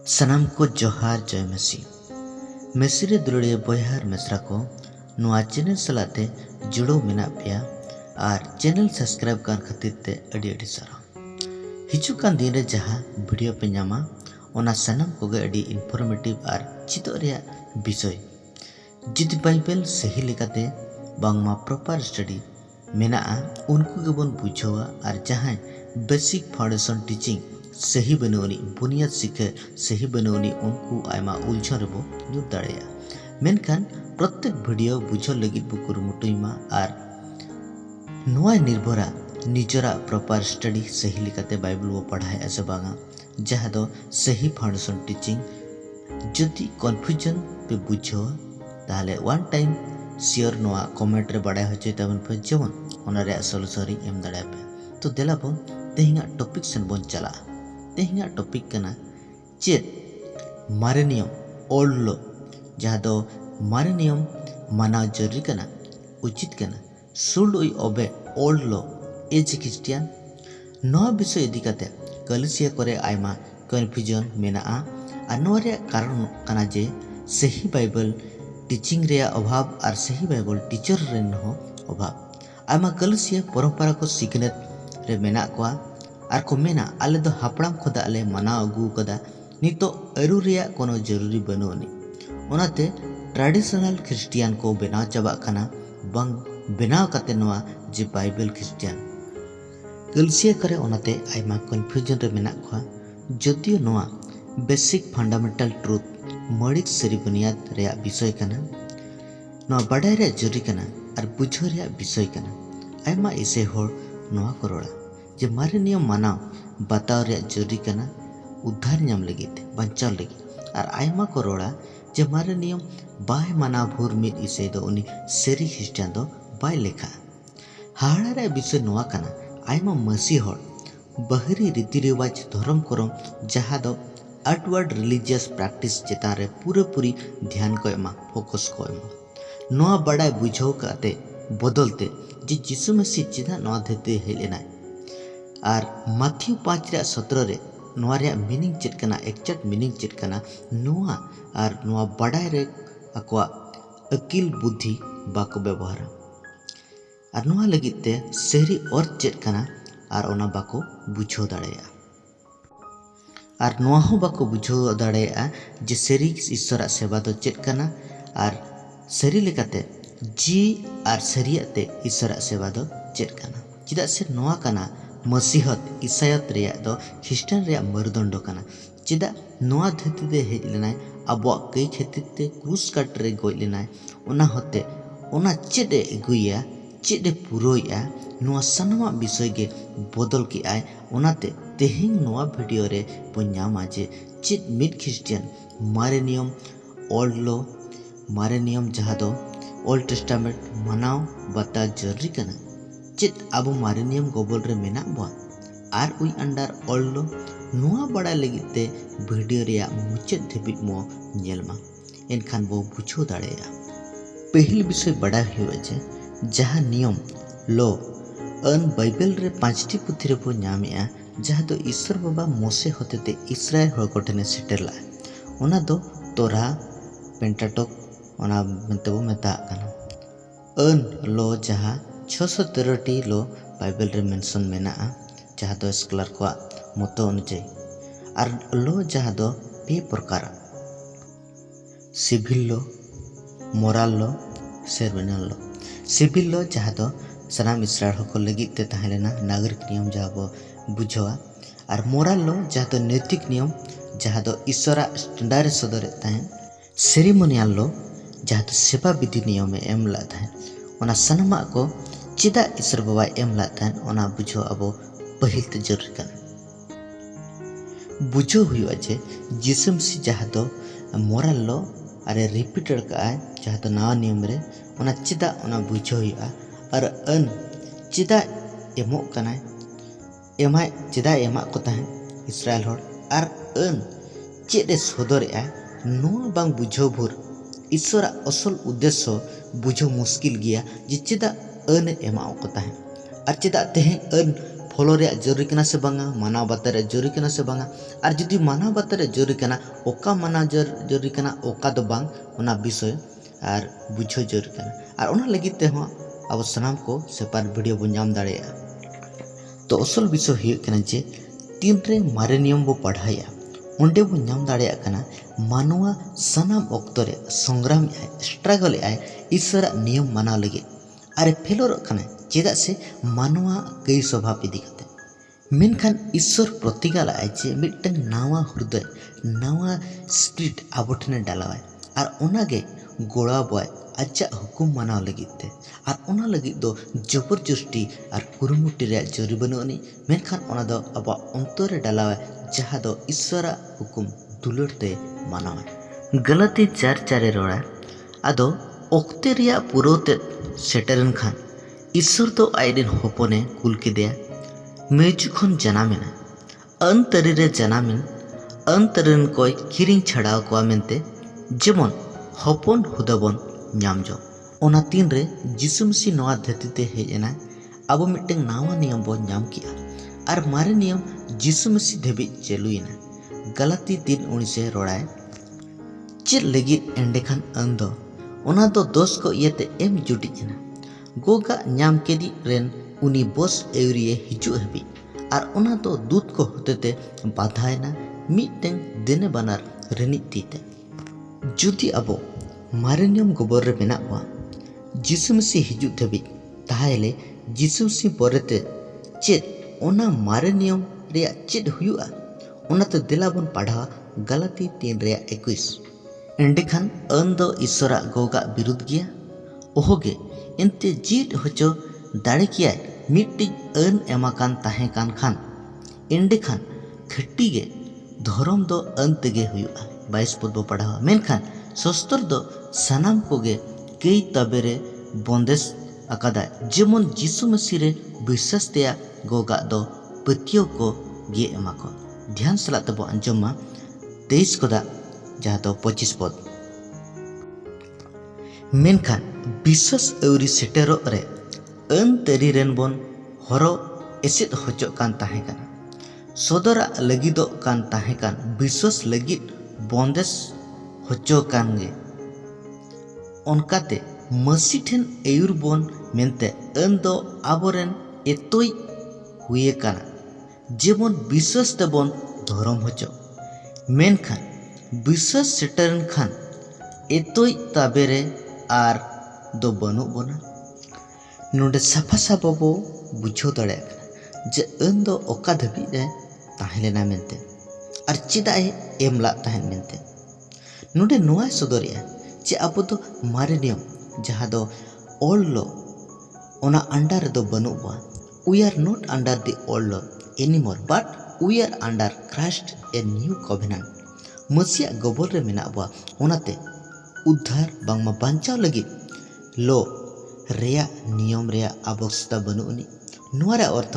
सनाम को जोहार जय मसी मेसी रे दुलड़िया बयहार मिश्रा को नुआ चैनल सलाते जुड़ो मेना पेया और चैनल सब्सक्राइब कर खातिर ते अड़ी अड़ी सारा हिजुकान दिन रे जहाँ वीडियो पे नामा ओना सनाम कोगे अड़ी इनफॉर्मेटिव और चितो रे विषय जिद बाइबल सही लेकाते बांगमा प्रॉपर स्टडी मेना उनको गेबन बुझावा और जहाँ बेसिक फाउंडेशन टीचिंग सही बनोनी बुनियाद शिखे सही बनोनी उनको आयमा उलझन रेबो न्यूर दाड़ेया मेनखान प्रत्येक वीडियो बुझो लगी बुकुरुमुटुइमा और नोआ निर्भरा निजरा प्रॉपर स्टडी सही लेकाते बाइबल वो पढ़ाए ऐसे बागा जहाँ दो सही फाउंडेशन टीचिंग जदि कन्फ्यूजन पे बुझो ताले वन टाइम शेयर नोआ कमेंट रे बड़ाय होचे तबन पे जेमन ओनारे सॉल्यूशन एम दाड़े पे तो देलाबन तेहिंगा टॉपिक सेन बन चला तेहिंगा टॉपिक कना चेत मारे नियम ओल्ड लो जहाँ दो मारे नियम माना जरूरी कना उचित कना should we obey old law as Christian नवा विषय इदी काते कलिसिया करे आयमा कन्फ्यूजन मेना आ नोआ रे कारण कना जे सही बाइबल टीचिंग रे अभाव और सही बाइबल टीचर रेन हो अभाव आयमा कलिसिया परंपरा को सिखनेत रे मेना कोआ और को मेना आले दो हापड़ाम खुदा आले मना अगू कदा नितो अरु रेया कोनो जरूरी बनुनी ओनाते ट्रेडिशनल क्रिश्चियन को बेनाव चाबा खाना बंग बेनाव काते नोआ जे बाइबल क्रिश्चियन कलिसिया करे ओनाते आयमा कन्फ्यूजन रे मेना कोआ जदियो नोआ बेसिक फंडामेंटल ट्रुथ मौलिक सरी बुनियाद रेया विषय कना नोआ बाडाय रे जरूरी कना और बुझो रेया विषय कना आयमा इसे होर नोआ करोड़ा जे मारे नियम मानाव बताव रे जरूरी कना उद्धार नाम लगी बचाव लगी और आयमा को रोड़ा जे मारे नियम बाय मानाव भूर मिद इसे दो उनी सेरी क्रिश्चियन दो बाय लेखा हाड़ा रे विषय नोआ कना आयमा मसी होर बहरी रीति रिवाज धर्म करम जहाँ दो आउटवर्ड रिलीजियस प्रैक्टिस चेतान रे पूरी ध्यान को एमा फोकस को एमा नोआ बड़ा बुझो काते बदलते जे यीशु मसीह चिदा नोआ देते हेलेना और माथ्यू 5:17 रे नोआ रे मीनिंग चेत कना एक्चुअल मीनिंग चेत कना नोआ और नोआ बड़ाय रे अकवा अकिल बुद्धि बाको व्यवहार और नोआ लगिते सही अर्थ चेत कना और ओना बाको बुझो दाड़ेया और नोआ हो बाको बुझो दाड़ेया जे सही ईश्वर सेवा दो चेत कना और सही लेकाते जी और सरियाते ईश्वर सेवा दो चेत कना चिदा से नोआ कना मसीहत ईसायत रे दो ख्रिस्टान रे मरुदंड कना चिदा नोआ धरती दे हेज लेनाय अब कई खेती ते क्रूस काट रे गoj लेनाय ओना होते ओना चेदे एगुया चेदे पुरोया नोआ सनमा विषय गे बदल की आय ओनाते तेहिं नोआ वीडियो रे पन्यामा जे चेद मिड क्रिश्चियन मारे नियम ओल्ड लो मारे नियम जहाँ दो ओल्ड टेस्टामेंट मनाव बता जरूरी कना चेत अब मारे नियम गोबल रे मेना बन और उई अंडर ओल्ड लो नोआ बड़ा लगिते वीडियो रे मुचाद धबित मो नेलमा एनखान बो बुझो दाड़ेया पहल विषय बड़ा हुए जे जहाँ नियम लो अन बाइबल रे 5टी पुथी रे बो नामेया जहाँ दो ईश्वर बाबा मोसे होतेते इस्राएल हर कोठने सेटेला ओना दो तोरा पेंटाटोक ओना मेंते बो मेता कना अन लो जहाँ 613 लो बाइबल रे मेंशन मेना जहाँ दो स्कॉलर को मतो अनुଯାयी और लो जहाँ दो पे प्रकार सिविल लो मोरल लो सेरेमोनियल लो सिविल लो जहाँ दो सनाम इस्राएल को लगी ते तहलेना नागरिक नियम जहाँ बो बुझवा और मोरल लो जहाँ दो नैतिक नियम जहाँ दो ईश्वरा स्टैंडर्ड सदर तहन सेरेमोनियल लो जहाँ दो सेवा विधि नियम में एम ला तहन ओना सनमा को चिदा ईश्वर बाबा एम लातन ओना बुझो अब पहिल ते जरूरी कना बुझो हुआ जे यीशु मसीह जहाँ दो मोरल लो अरे रिपीटेड का जहाँ दो नवा नियम रे ओना चिदा ओना बुझो हुआ और अन चिदा एमो कना एमाय चिदा एमा को तहन इस्राएल होड़ और अन चेदे सदर नो बांग बुझो भूर ईश्वर असल उद्देश्य बुझो मुश्किल गया जे चिदा अन एमा को तहन और चिदा तेहे अन फॉलो रे जरूरी कना से बांगा मानव बाते रे जरूरी कना से बांगा और जुदी मानव बाते रे जरूरी कना ओका मानव जरूरी कना ओका दो बांग ओना विषय और बुझो जरूरी कना और ओना लगित ते हो अब सनाम को सेपारेट वीडियो बन नाम दाड़ेया। तो असल विषय हुई कना जे तीन रे मारे नियम बो पढ़ाया उंडे बो नाम दाड़ेया कना मानवा सनाम ऑक्तो रे संग्राम आय स्ट्रगल आय ईश्वर नियम माना लगे अरे फेलोर कना चेदा से मानवा कई स्वभाव इदी करते मेनखान ईश्वर प्रतिगाल आय जे मिटन नावा हृदय नावा स्पिरिट आबो ठने डालावाय और ओनागे गोड़ा बय आजा हुकुम माना लगिते और ओना लगी दो जबरदस्ती और कुरुमुटी रे जरूरी बनुनी मेनखान ओना दो अब अंतर रे डालावाय जहाँ दो ईश्वर हुकुम दुलड़ते मानावाय। गलती 4:4 रोड़ा आदो ओक्ते रिया पुरोते सेटरन खान ईश्वर तो आयरन होपने कुल किदेया मेजु खन जनामिना अंतरी रे जनामिन अंतरन कोई किरिंग छड़ाव को मेनते जेमन होपन हुदाबन नामजो ओना तीन रे जिसु मसीह नवा धरती ते हेजना अब मिटन नावा नियम बो नाम किया और मारे नियम जिसु मसीह धबी चलुइना। गलती 3:19 रोड़ाय चेद लगी एंडेखान अंदो ओना दो दोष को इयते एम जुटिजना गोगा नाम केदी रेन उनी बॉस एवरिए हिजु हबी और ओना दो दूत को होतेते बाधायना मिटन दिने बानार रेनी तीते जुदी अबो मारे नियम गोबर रे मेना बा जिसु मसीह हिजु धबी ताहेले जिसु मसीह परेते चेद ओना मारे नियम रे चेद हुयुआ ओना तो दिलाबन पढ़ा गलती 3:21 एंडेखान अंदो ईश्वरा गोगा विरुद्ध गया ओहोगे एंते जीत होचो दाड़े किया मिट्टी अन एमाकान ताहे कान खान एंडेखान खट्टी गे धर्म दो अंत गे हुयुआ 22 पद बो पढ़ा मेनखान शस्त्र दो सनाम कोगे कई तबेरे बंदेश अकादा जेमन जिसु मसीह रे विश्वास तेया गोगा दो पतियो को गे एमाको ध्यान सला तबो अंजमा 23 कोदा जहाँ दो 25 पद मेनखान विश्वास अवरी सेटेरो रे अन तरी रेन बन हरो एसेद होचो कान ताहे काना सदरा लगिदो कान ताहे कान विश्वास लगिद बंदेश होचो कान गे ओनकाते मसी ठेन एयुर बन मेनते अन दो आबोरेन एतोई हुए काना जेमन विश्वास तेबन धर्म होचो मेनखान विश्वास सेटरन खान एतोई ताबेरे आर दो बनु बना नोडे साफा साफा बो बुझो दड़े जे अन दो ओका धबी रे ताहेलेना मेनते और चिदाए एमला ताहेन मेनते नोडे नोआ सदरिया जे अब दो मारे नियम जहाँ दो ओल्ड लॉ ओना अंडर दो बनु बा we are not under the old law anymore but we are under Christ a new covenant मसीहा गोबर रे मेना बा ओनाते उद्धार बांगमा बांचाव लगी लो रेया नियम रेया आवश्यकता बनुनी नोरा अर्थ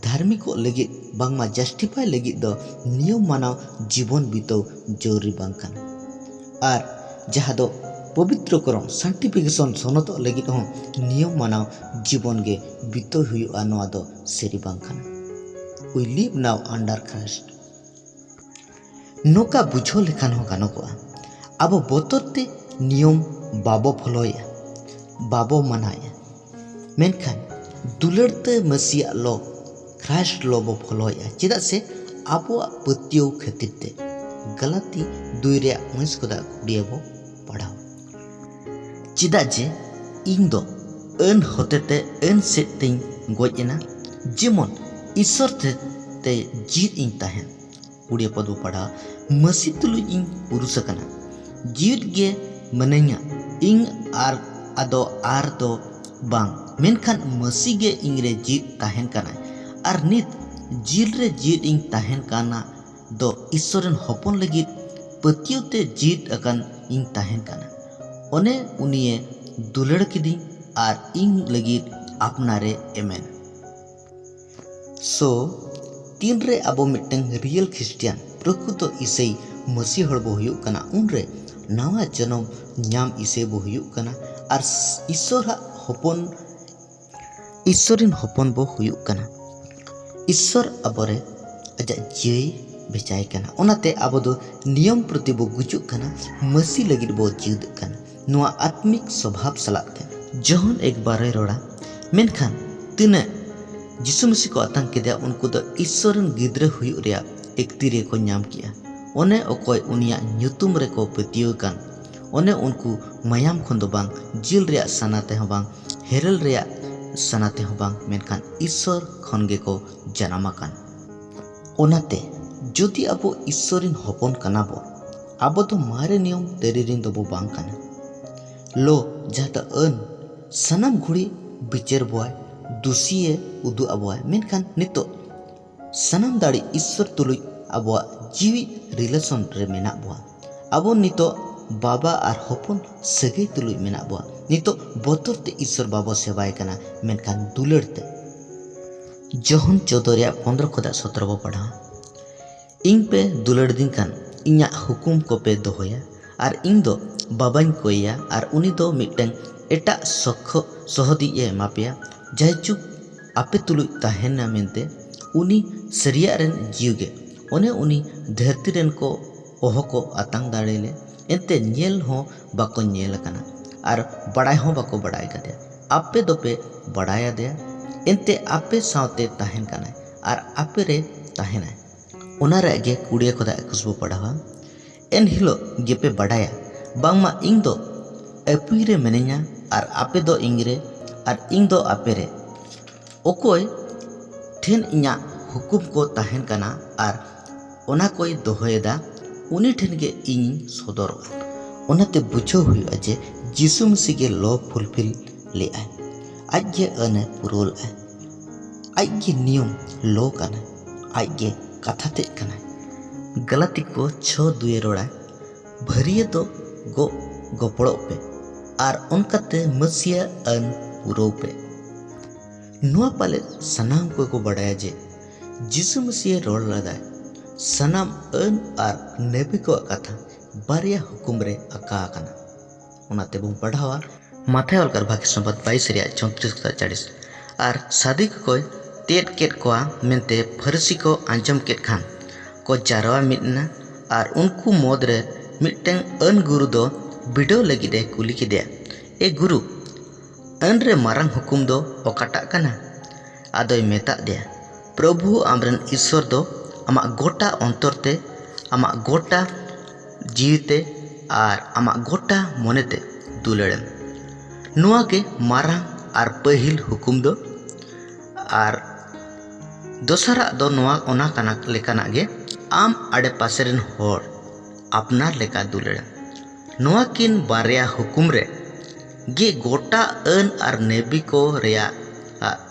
धार्मिक लगी बांगमा जस्टिफाई लगी दो नियम मानाव जीवन बितो जरूरी बांगकान और जहाँ दो पवित्रकरण सार्टिफिकेशन सनत लगी हो नियम मानाव जीवन गे बितो हुआ नोआ दो सेरी बांगकान we live now under Christ नोका बुझो लेखान हो गानोगोआ अब बोतरते नियम बाबो फॉलोया बाबो मनाया मेनखान दुलड़ते मसीहा लो क्राइस्ट लो बो फॉलोया चेदा से आबो पतियो खातिर गलती 2:19 को बो पढ़ाओ चेदा जे इन दो अन होतेते अन सेते गोजना जेमन ईश्वर ते जीत इन ताहेन 20 पद बो पढ़ा मसी तुलु इन पुरुष कना जीत गे मनैया इन आर आदो आर दो बांग मेनखान मसी गे इंगरे जीत ताहेन कना आर नित जिल रे जीत इन ताहेन काना दो ईश्वरन होपन लगी पतियोते जीत अकन इन ताहेन काना ओने उनिए दुलड़ किदी आर इन लगी अपनारे एमेन सो तीन रे अब मिटंग रियल क्रिस्टियन प्रकृत इसे मसी हड़ बो हुयुग कना उनरे नवा जन्म नाम इसे बो हुयुग कना आर ईश्वरिन होपन बो हुयुग कना ईश्वर अबोरे अजा जियई भेजाय कना ओनाते आबो दो नियम प्रति बो गुजुक कना मसी लगिद बो जीद कना नुआ आत्मिक स्वभाव सलाते जहन एक बारे रोड़ा मेनखान तिना जिसु मसीह को आतंक के उनको दो ईश्वरन गिद्रे हुई रिया एक तीरे को नाम किया ओने ओकोय उनिया ᱧᱩᱛᱩᱢ रे को पतियो कान ओने उनको मायाम खन दो बांग जिल रिया सनाते हो बांग हेरल रिया सनाते हो बांग मेनखान ईश्वर खन गे को जनामा कान ओनाते जदि अबो ईश्वरिन हपन काना बो आबो तो मारे नियम तेरिरिन दो बो बांग काना लो जाता अन सनम घुड़ी बिचर बोय दुसिए उदु अबोय मेनखान नितो सनम दाड़ी ईश्वर तुलुई अबोआ जीवी रिलेशन रे मेना बोआ अबो नितो बाबा और हपन सगे तुलुई मेना बोआ नितो बोतर ते ईश्वर बाबा सेवाय कना मेनखान दुलड़ते जहन 14 खुदा 17 बो पढ़ा इंग पे दुलड़ दिन कान इन्या हुकुम को पे दोहोया और इंग दो बाबाइन कोया और उनी दो मिटन एटा सखो सहदी ए मापिया जायचुक आपे तुलुई ताहेना मेनते उनी सरिया रेन जीवगे ओने उनी धरती रेन को ओहो को आतंग दाड़ेले एंते नेल हो बाको नेल कना और बड़ाई हो बाको बड़ाई कदे आपे दोपे बड़ाया दे एंते आपे सावते ताहेन कना और आपे रे ताहेना ओना रे गे कुड़िया खुदा खुशबू पढ़ावा एन हिलो गेपे बड़ाया बांगमा इंग दो एपुई रे मेने냐 और आपे दो इंगरे और इंग दो आपे रे ओकोय ठेन इन्या हुकुम को ताहेन कना और ओना कोई दोहोयदा उनी ठेन गे इन सदरवा ओनाते बुझो हुआ जे यीशु मसीह के लो फुलफिल ले आए आज गे अने पुरोल आए आज गे नियम लो कना आज गे कथा ते कना गलती को 6:2 रोड़ा भरिए तो गो गोपड़ो पे और उनकाते मसीह अन पुरो पे नुआ पाले सनाम को बढ़ाया जे यीशु मसीह रोड लदाय सनाम अन और नेबी को कथा बारिया हुकुम रे अका कना ओनाते बुम पढ़ावा माथे अलकर भाग्य संपद 22 रिया 34-40 और सादिक को तेट केट कोआ मेनते फरसी को आंजम केट खान को जारवा मिटना और उनको मोद रे मिटन अन गुरु दो बिडो लगी दे कुली की दे ए गुरु अन रे मारंग हुकुम दो ओकाटा कना आदोय मेता दे प्रभु आमरन ईश्वर दो आमा गोटा अंतरते आमा गोटा जीवते और आमा गोटा मोनेते दुलड़ेम नुआ के मारंग और पहिल हुकुम दो और दोसरा दो नुआ ओना कना लेकाना गे आम आड़े पासेरन होड़ अपनार लेका दुलड़ेम नुआ किन बारिया हुकुम रे गे गोटा अन और नेबी को रेया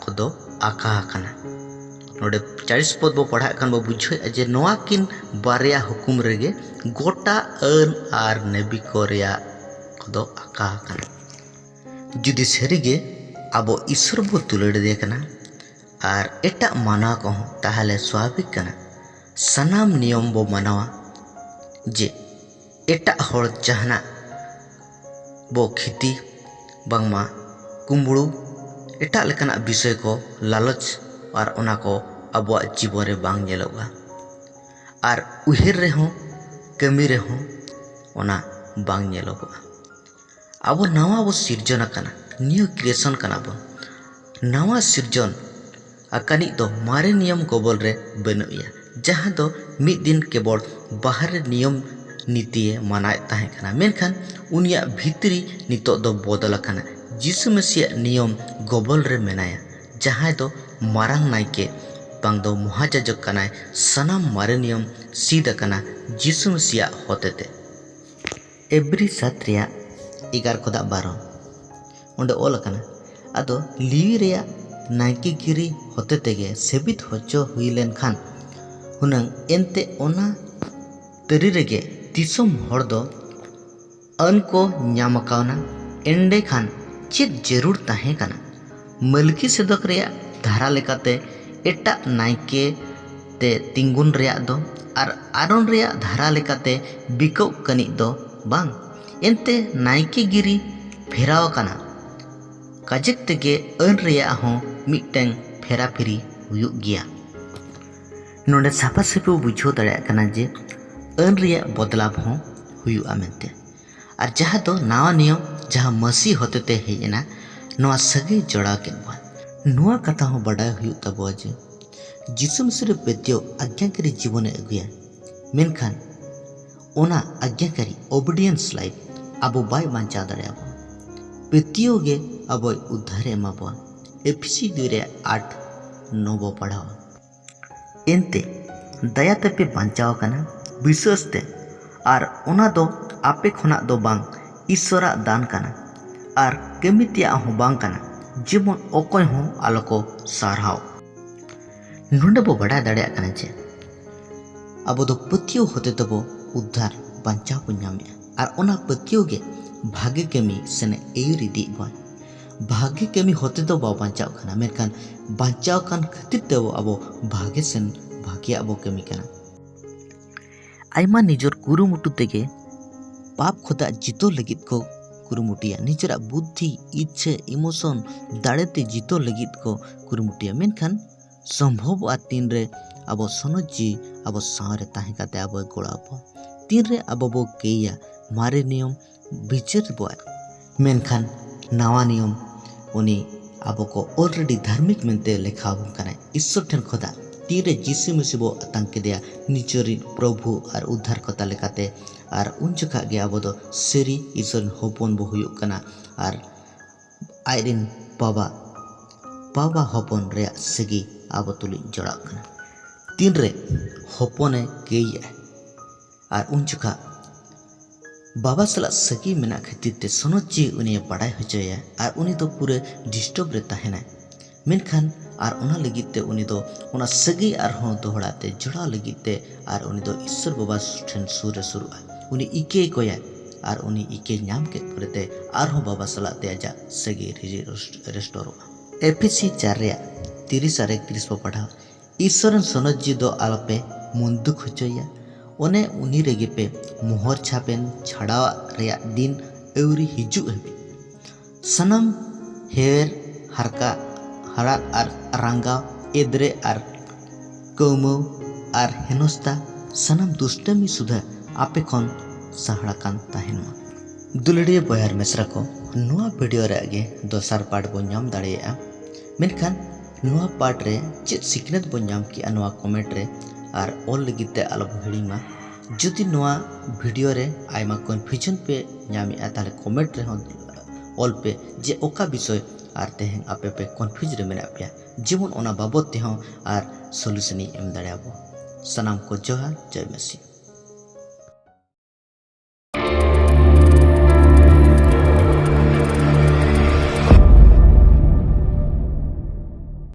को आका कना नोडे 40 पद बो पढ़ा कान बो बुझे जे नोआ किन बारिया हुकुम रेगे गोटा अन और नेबी को रेया को आका कना जुदी सरीगे आबो ईश्वर बो तुलड़ दे कना और एटा माना को ताहले स्वाभाविक कना सनाम नियम बो मानवा जे एटा होड़ जहना बो खेती बांगमा कुम्बड़ू एटा लेकाना विषय को लालच और ओना को अबुआ जीवन रे बांग नेलोगा और उहेर रे हो कमी रे हो ओना बांग नेलोगा अब नवा बो सिरजन कना न्यू क्रिएशन कना बो नवा सिरजन अकानी दो मारे नियम गोबल रे बनुया जहां दो मिद दिन केवल बाहर नियम नीति मानाय ताहे कना मेनखान उनिया भितरी नितो दो बदल कना यीशु मसीह नियम गोबल रे मेनाया जहां दो मारंग नायके बांग दो महाजाजक कनाय सनाम मारे नियम सीधा कना यीशु मसीह होतेते एवरी 7:11-12 ओंडे ओल कना आदो लिवी रेया नायके गिरी होते तेगे सेबित होचो हुई लेन खान हुनंग एनते ओना तरी रेगे दिसोम हर दो अन को न्यामकावना एंडे खान चेक जरूर ताहे कना मलकी सेदक रेया धारा लेकाते एटा नायके ते तिंगुन रेया दो और आरोन रेया धारा लेकाते बिको कनी दो बांग एनते नायके गिरी फेराव कना काजक तेगे अन रेया हो मिटeng फेरा फेरी हुयुग गिया नोडे साफा साफी बुझाव दाड़ेयाग कना जे आन रेया बदलाव हों हुयुआ मेंते और जहाँ दो नावा नियम जहाँ मसी होतेते हेजना नोआ सगे जोड़ाव केन बा नोआ कथा हों बाडाय हुयुग ताबोआ जे जिसु मसीह पेत्यो आज्ञाकारी जीवने अगुया मेनखान ओना आज्ञाकारी ओबीडियंस लाइफ आबो बाय बांचा दाड़ेयाबो पेत्यो गे आबो उद्धार एमाबो एफिसी 2:8-9 बो पढ़ावा एनते दया तेपे बांचाव कना विश्वास ते और ओना दो आपे खोना दो बांग ईश्वरा दान कना और कमितिया हो बांग कना जेमन ओकोय हो आलोको सारहाव नोंडे बो बड़ा दाड़ेया कना जे आबो दो पतियो होते तबो उद्धार बांचाव बो नामे और ओना पतियो गे भागे कमी सेने एयुरी दी बा भागे कमी होते तो बा बांचाव कना मेनखान बांचाव कान खातिर ते आबो भागे सेन भागिया बो कमी कना आयमा निजर कुरुमुटु तेगे पाप खोदा जितो लगित को कुरुमुटिया निजरा बुद्धि इच्छा इमोशन दाड़ेते जितो लगित को कुरुमुटिया मेनखान संभव आ तीन रे आबो सनजी आबो सारे ताहे काते आबो गोड़ाबो तीन रे आबो बो केया मारे नियम विचार बो मेनखान नावा नियम उनी आबो को ऑलरेडी धार्मिक मेनते लेखाव कना ईश्वर ठेन खोदा तीरे जीसु मसीह बो आतंक दिया निजरी प्रभु और उद्धार कता लेकाते और उन जगह गे आबो दो सेरी ईश्वर होपन बो हुयुग कना और आयरिन बाबा होपन रे सगी आबो तुली जोड़ा कना तीन रे होपने केया और उन जगह बाबा सला सगी मेना खातिर ते सनजी उनी बड़ाय होचोया और उनी दो पूरे डिस्टर्ब रे ताहेना मेनखान और उना लगित ते उनी दो उना सगी और हों दोहड़ाते जोड़ा लगित ते और उनी दो ईश्वर बाबा ठेन सुर सुरुआ उनी इके कोया और उनी इके नाम के परते और हों बाबा सला ते आजा सगी रेस्टोरवा एफिसी 4:30-31 पर पढ़ा ईश्वरन सनजी दो आलपे मुंदुक होचोया ओने उनी रेगे पे मोहर छापेन छाड़ा रेया दिन एवरी हिजु हबी सनम हेर हरका हरा और रंगा एद्रे और कौमो और हेनस्ता सनम दुष्टमी सुधा आपे खन सहाड़ा कान ताहेनमा दुलड़िया बयार मेसरा को नुआ वीडियो रे आगे दोसार पार्ट बो नाम दाड़ेया मेनखान नुआ पार्ट रे चेत सिकनेत बो नाम की नुआ कमेंट रे और ऑल लगिते आलो हिड़ीमा जुदी नुआ वीडियो रे आयमा कन्फ्यूजन पे नामी ताले कमेंट रे ऑल पे जे ओका विषय और तेहें आपे पे कन्फ्यूज रे मेना पे जेमन ओना बाबत ते और सॉल्यूशन एम दाड़ेयाबो सनाम को जोहार जय मसीह।